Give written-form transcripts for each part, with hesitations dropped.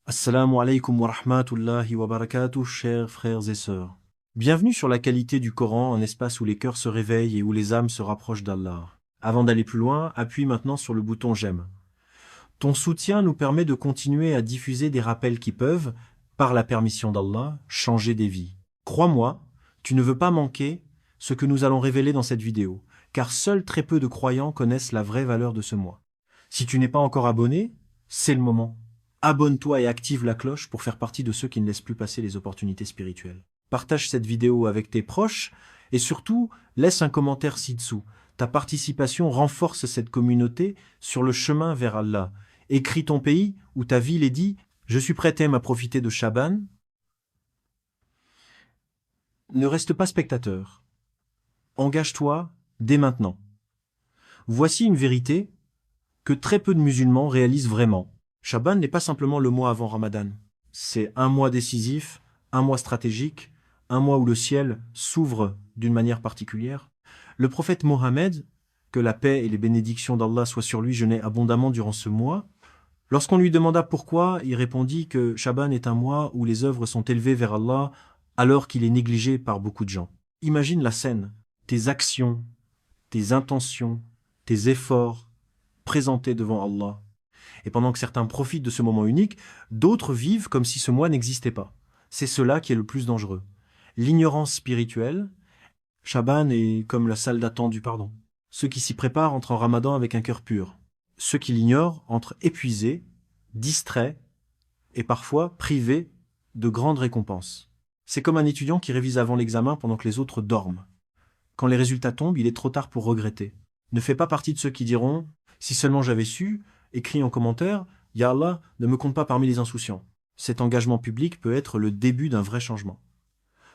Assalamu alaikum wa rahmatullahi wa barakatuh, chers frères et sœurs. Bienvenue sur la qualité du Coran, un espace où les cœurs se réveillent et où les âmes se rapprochent d'Allah. Avant d'aller plus loin, appuie maintenant sur le bouton j'aime. Ton soutien nous permet de continuer à diffuser des rappels qui peuvent, par la permission d'Allah, changer des vies. Crois-moi, tu ne veux pas manquer ce que nous allons révéler dans cette vidéo, car seuls très peu de croyants connaissent la vraie valeur de ce mois. Si tu n'es pas encore abonné, c'est le moment. Abonne-toi et active la cloche pour faire partie de ceux qui ne laissent plus passer les opportunités spirituelles. Partage cette vidéo avec tes proches et surtout, laisse un commentaire ci-dessous. Ta participation renforce cette communauté sur le chemin vers Allah. Écris ton pays ou ta ville et dis « Je suis prêt à profiter de Chaban ». Ne reste pas spectateur. Engage-toi dès maintenant. Voici une vérité que très peu de musulmans réalisent vraiment. Chaban n'est pas simplement le mois avant Ramadan. C'est un mois décisif, un mois stratégique, un mois où le ciel s'ouvre d'une manière particulière. Le prophète Mohammed, que la paix et les bénédictions d'Allah soient sur lui, jeûnait abondamment durant ce mois. Lorsqu'on lui demanda pourquoi, il répondit que Chaban est un mois où les œuvres sont élevées vers Allah alors qu'il est négligé par beaucoup de gens. Imagine la scène, tes actions, tes intentions, tes efforts présentés devant Allah. Et pendant que certains profitent de ce moment unique, d'autres vivent comme si ce mois n'existait pas. C'est cela qui est le plus dangereux. L'ignorance spirituelle, Chaban est comme la salle d'attente du pardon. Ceux qui s'y préparent entrent en Ramadan avec un cœur pur. Ceux qui l'ignorent entrent épuisés, distraits et parfois privés de grandes récompenses. C'est comme un étudiant qui révise avant l'examen pendant que les autres dorment. Quand les résultats tombent, il est trop tard pour regretter. Ne fais pas partie de ceux qui diront « Si seulement j'avais su », écris en commentaire « Ya Allah, ne me compte pas parmi les insouciants ». Cet engagement public peut être le début d'un vrai changement.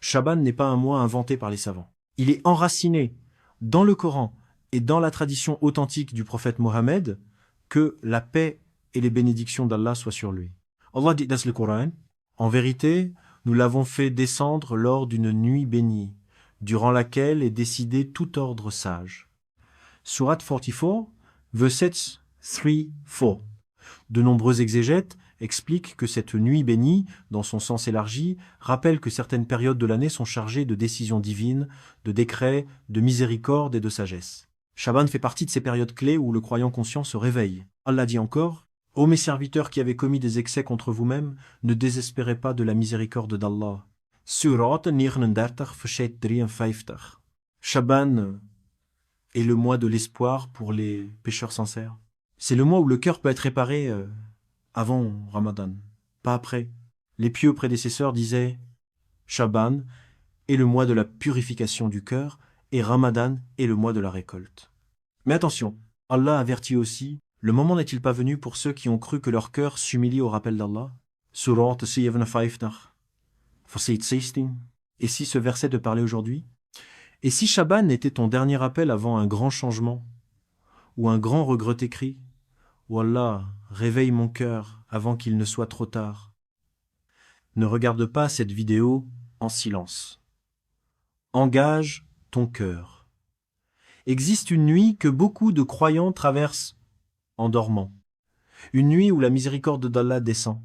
Chaban n'est pas un mois inventé par les savants. Il est enraciné dans le Coran et dans la tradition authentique du prophète Mohammed, que la paix et les bénédictions d'Allah soient sur lui. Allah dit dans le Coran « En vérité, nous l'avons fait descendre lors d'une nuit bénie, durant laquelle est décidé tout ordre sage. » Surat 44, versets 3-4. De nombreux exégètes expliquent que cette nuit bénie, dans son sens élargi, rappelle que certaines périodes de l'année sont chargées de décisions divines, de décrets, de miséricorde et de sagesse. Chaban fait partie de ces périodes clés où le croyant conscient se réveille. Allah dit encore « Ô mes serviteurs qui avez commis des excès contre vous-mêmes, ne désespérez pas de la miséricorde d'Allah. » Surat 39, verset 53. Chaban est le mois de l'espoir pour les pécheurs sincères. C'est le mois où le cœur peut être réparé avant Ramadan, pas après. Les pieux prédécesseurs disaient « Chaban est le mois de la purification du cœur et Ramadan est le mois de la récolte. » Mais attention, Allah avertit aussi « Le moment n'est-il pas venu pour ceux qui ont cru que leur cœur s'humilie au rappel d'Allah » Surat 57, verset 16. Et si ce verset te parlait aujourd'hui? Et si Chaban était ton dernier appel avant un grand changement ou un grand regretté cri? Oh Allah, réveille mon cœur avant qu'il ne soit trop tard. Ne regarde pas cette vidéo en silence. Engage ton cœur. Existe une nuit que beaucoup de croyants traversent en dormant. Une nuit où la miséricorde d'Allah descend,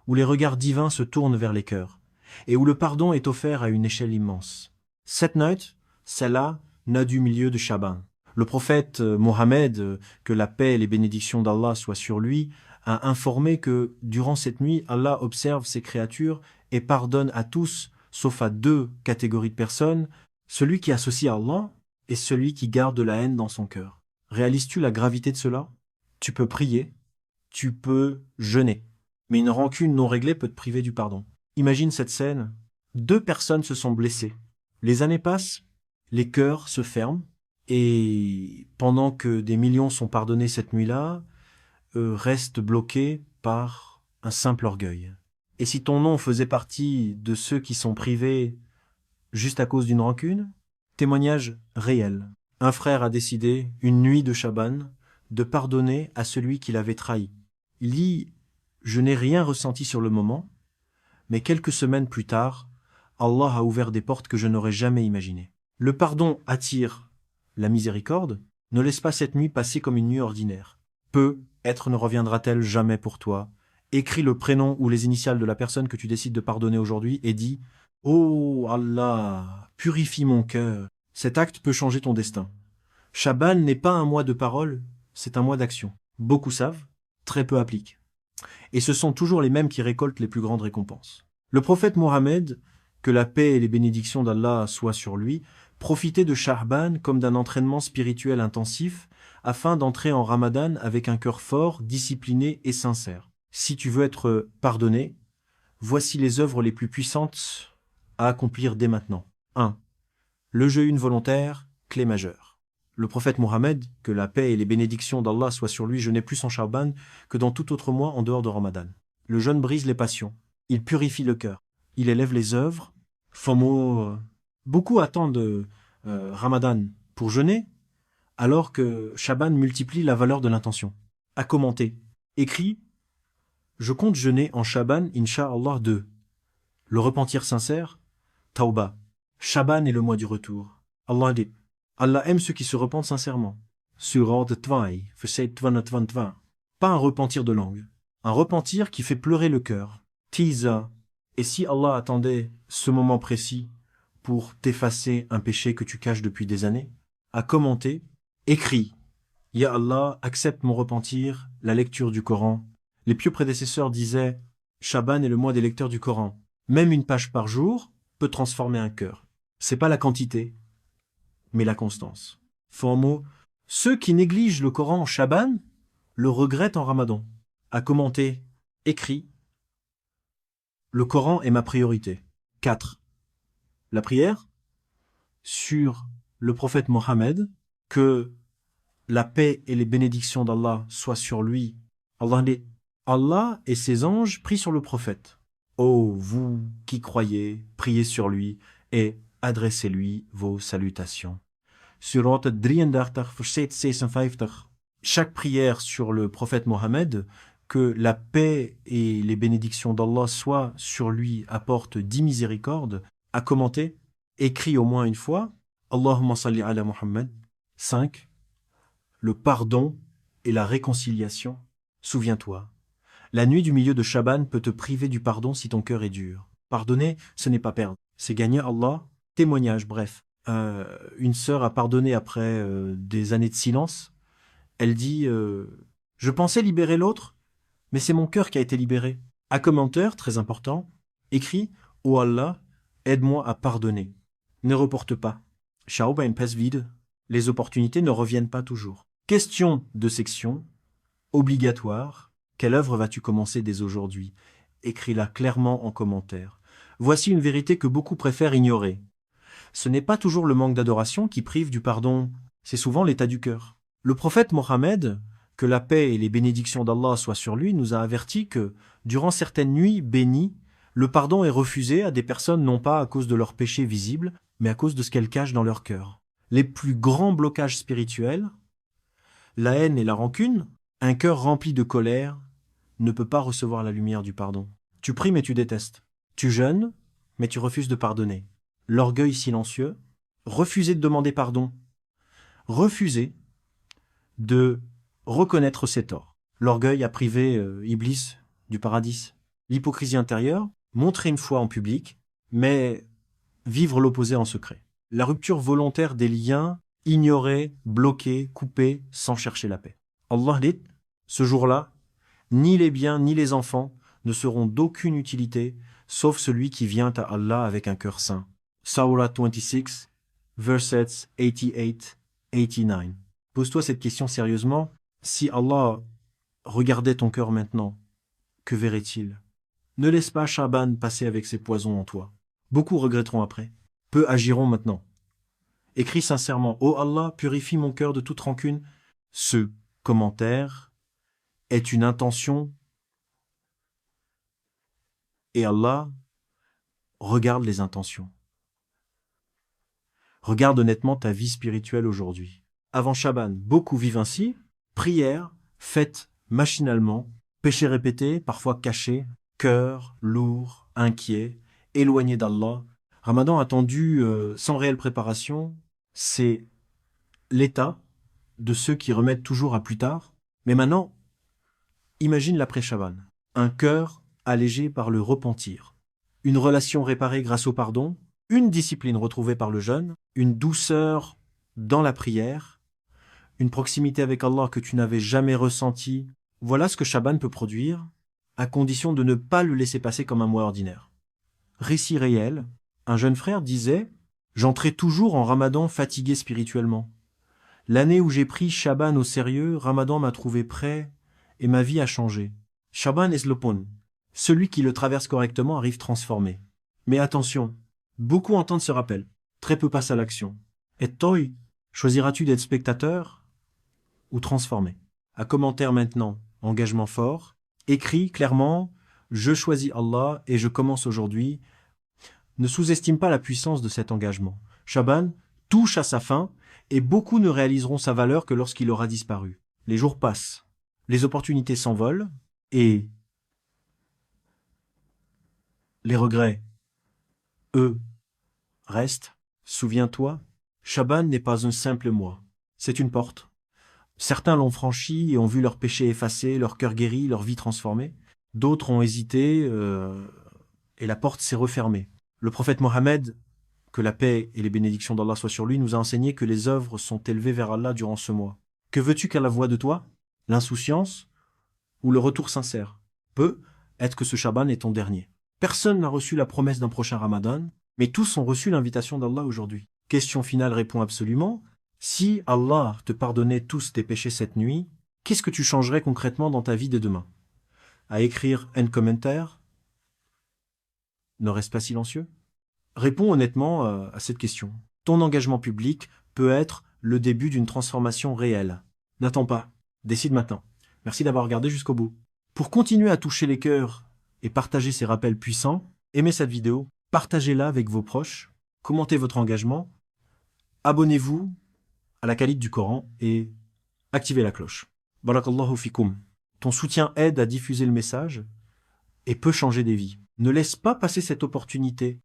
où les regards divins se tournent vers les cœurs, et où le pardon est offert à une échelle immense. Cette nuit, celle-là, naît du milieu de Chaban. Le prophète Mohammed, que la paix et les bénédictions d'Allah soient sur lui, a informé que durant cette nuit, Allah observe ses créatures et pardonne à tous, sauf à deux catégories de personnes, celui qui associe à Allah et celui qui garde la haine dans son cœur. Réalises-tu la gravité de cela? Tu peux prier, tu peux jeûner, mais une rancune non réglée peut te priver du pardon. Imagine cette scène, deux personnes se sont blessées. Les années passent, les cœurs se ferment, et pendant que des millions sont pardonnés cette nuit-là, restent bloqués par un simple orgueil. Et si ton nom faisait partie de ceux qui sont privés juste à cause d'une rancune? Témoignage réel. Un frère a décidé, une nuit de Chaban, de pardonner à celui qui l'avait trahi. Il dit « Je n'ai rien ressenti sur le moment, mais quelques semaines plus tard, Allah a ouvert des portes que je n'aurais jamais imaginées. » Le pardon attire la miséricorde. Ne laisse pas cette nuit passer comme une nuit ordinaire. Peut-être ne reviendra-t-elle jamais pour toi, Écris le prénom ou les initiales de la personne que tu décides de pardonner aujourd'hui et dis « Oh Allah, purifie mon cœur ». Cet acte peut changer ton destin. Chaban n'est pas un mois de parole, c'est un mois d'action. Beaucoup savent, très peu appliquent. Et ce sont toujours les mêmes qui récoltent les plus grandes récompenses. Le prophète Mohammed, que la paix et les bénédictions d'Allah soient sur lui, profitait de Sha'ban comme d'un entraînement spirituel intensif afin d'entrer en Ramadan avec un cœur fort, discipliné et sincère. Si tu veux être pardonné, voici les œuvres les plus puissantes à accomplir dès maintenant. 1. Le jeûne volontaire, clé majeure. Le prophète Mohammed, que la paix et les bénédictions d'Allah soient sur lui, jeûnait plus en Sha'ban que dans tout autre mois en dehors de Ramadan. Le jeûne brise les passions, il purifie le cœur, il élève les œuvres. Beaucoup attendent Ramadan pour jeûner, alors que Sha'ban multiplie la valeur de l'intention. À commenter. Écrit « Je compte jeûner en Sha'ban, Inch'Allah 2. Le repentir sincère, Tauba. Sha'ban est le mois du retour. Allah dit « Allah aime ceux qui se repentent sincèrement. » Surat 2, verset 22. Pas un repentir de langue, un repentir qui fait pleurer le cœur. Tiza. Et si Allah attendait ce moment précis pour t'effacer un péché que tu caches depuis des années? À commenter. Écrit « Ya Allah, accepte mon repentir, la lecture du Coran. » Les pieux prédécesseurs disaient « Sha'ban est le mois des lecteurs du Coran. » Même une page par jour peut transformer un cœur. C'est pas la quantité, mais la constance. Formeau, ceux qui négligent le Coran en Sha'ban le regrettent en Ramadan. À commenter. Écrit « Le Coran est ma priorité. » 4. La prière sur le prophète Mohammed, que la paix et les bénédictions d'Allah soient sur lui. Allah et ses anges prient sur le prophète. Ô vous qui croyez, priez sur lui et adressez-lui vos salutations. Surat 33, verset 56. Chaque prière sur le prophète Mohammed, que la paix et les bénédictions d'Allah soient sur lui, apporte 10 miséricordes. À commenter, écrit au moins une fois, Allahumma salli ala Muhammad. 5. Le pardon et la réconciliation. Souviens-toi, la nuit du milieu de Sha'ban peut te priver du pardon si ton cœur est dur. Pardonner, ce n'est pas perdre, c'est gagner Allah. Témoignage, bref. Une sœur a pardonné après des années de silence. Elle dit je pensais libérer l'autre, mais c'est mon cœur qui a été libéré. Un commentaire, très important, écrit ô Allah, aide-moi à pardonner. Ne reporte pas. Schau beim Pass vide. Les opportunités ne reviennent pas toujours. Question de section. Obligatoire. Quelle œuvre vas-tu commencer dès aujourd'hui? Écris-la clairement en commentaire. Voici une vérité que beaucoup préfèrent ignorer. Ce n'est pas toujours le manque d'adoration qui prive du pardon, c'est souvent l'état du cœur. Le prophète Mohammed, que la paix et les bénédictions d'Allah soient sur lui, nous a averti que, durant certaines nuits bénies, le pardon est refusé à des personnes non pas à cause de leurs péchés visibles, mais à cause de ce qu'elles cachent dans leur cœur. Les plus grands blocages spirituels, la haine et la rancune, un cœur rempli de colère, ne peut pas recevoir la lumière du pardon. Tu pries mais tu détestes. Tu jeûnes, mais tu refuses de pardonner. L'orgueil silencieux, refuser de demander pardon, refuser de reconnaître ses torts. L'orgueil a privé Iblis du paradis. L'hypocrisie intérieure, montrer une foi en public, mais vivre l'opposé en secret. La rupture volontaire des liens, ignorer, bloquer, couper, sans chercher la paix. Allah dit, ce jour-là, ni les biens ni les enfants ne seront d'aucune utilité, sauf celui qui vient à Allah avec un cœur saint. Surah 26, versets 88-89. Pose-toi cette question sérieusement. Si Allah regardait ton cœur maintenant, que verrait-il? Ne laisse pas Sha'ban passer avec ses poisons en toi. Beaucoup regretteront après. Peu agiront maintenant. Écris sincèrement, ô Allah, purifie mon cœur de toute rancune. Ce commentaire est une intention et Allah regarde les intentions. Regarde honnêtement ta vie spirituelle aujourd'hui. Avant Sha'ban, beaucoup vivent ainsi. Prière, faite machinalement, péché répété, parfois caché, cœur lourd, inquiet, éloigné d'Allah. Ramadan attendu sans réelle préparation, c'est l'état de ceux qui remettent toujours à plus tard. Mais maintenant, imagine l'après Sha'ban. un cœur allégé par le repentir, une relation réparée grâce au pardon, une discipline retrouvée par le jeûne, une douceur dans la prière, une proximité avec Allah que tu n'avais jamais ressentie. Voilà ce que Chaban peut produire, à condition de ne pas le laisser passer comme un mois ordinaire. Récit réel, un jeune frère disait « J'entrais toujours en Ramadan fatigué spirituellement. L'année où j'ai pris Chaban au sérieux, Ramadan m'a trouvé prêt et ma vie a changé. Chaban est l'opon. Celui qui le traverse correctement arrive transformé. Mais attention, beaucoup entendent ce rappel, très peu passent à l'action. Et toi, choisiras-tu d'être spectateur ou transformé? À commentaire maintenant, engagement fort, écrit clairement « Je choisis Allah et je commence aujourd'hui ». Ne sous-estime pas la puissance de cet engagement. Chaban touche à sa fin et beaucoup ne réaliseront sa valeur que lorsqu'il aura disparu. Les jours passent, les opportunités s'envolent et les regrets, eux, restent. Souviens-toi, Chaban n'est pas un simple mois, c'est une porte. Certains l'ont franchi et ont vu leurs péchés effacés, leur cœur guéri, leur vie transformée. D'autres ont hésité et la porte s'est refermée. Le prophète Mohammed, que la paix et les bénédictions d'Allah soient sur lui, nous a enseigné que les œuvres sont élevées vers Allah durant ce mois. Que veux-tu qu'Allah voie de toi? L'insouciance ou le retour sincère? Peut être que ce Chaban est ton dernier. Personne n'a reçu la promesse d'un prochain Ramadan, mais tous ont reçu l'invitation d'Allah aujourd'hui. Question finale répond absolument. Si Allah te pardonnait tous tes péchés cette nuit, qu'est-ce que tu changerais concrètement dans ta vie de demain? À écrire un commentaire. Ne reste pas silencieux. Réponds honnêtement à cette question. Ton engagement public peut être le début d'une transformation réelle. N'attends pas. Décide maintenant. Merci d'avoir regardé jusqu'au bout. Pour continuer à toucher les cœurs et partager ces rappels puissants, aimez cette vidéo, partagez-la avec vos proches, commentez votre engagement, abonnez-vous à la qualité du Coran et activez la cloche. Barakallahu fikum. Ton soutien aide à diffuser le message et peut changer des vies. Ne laisse pas passer cette opportunité.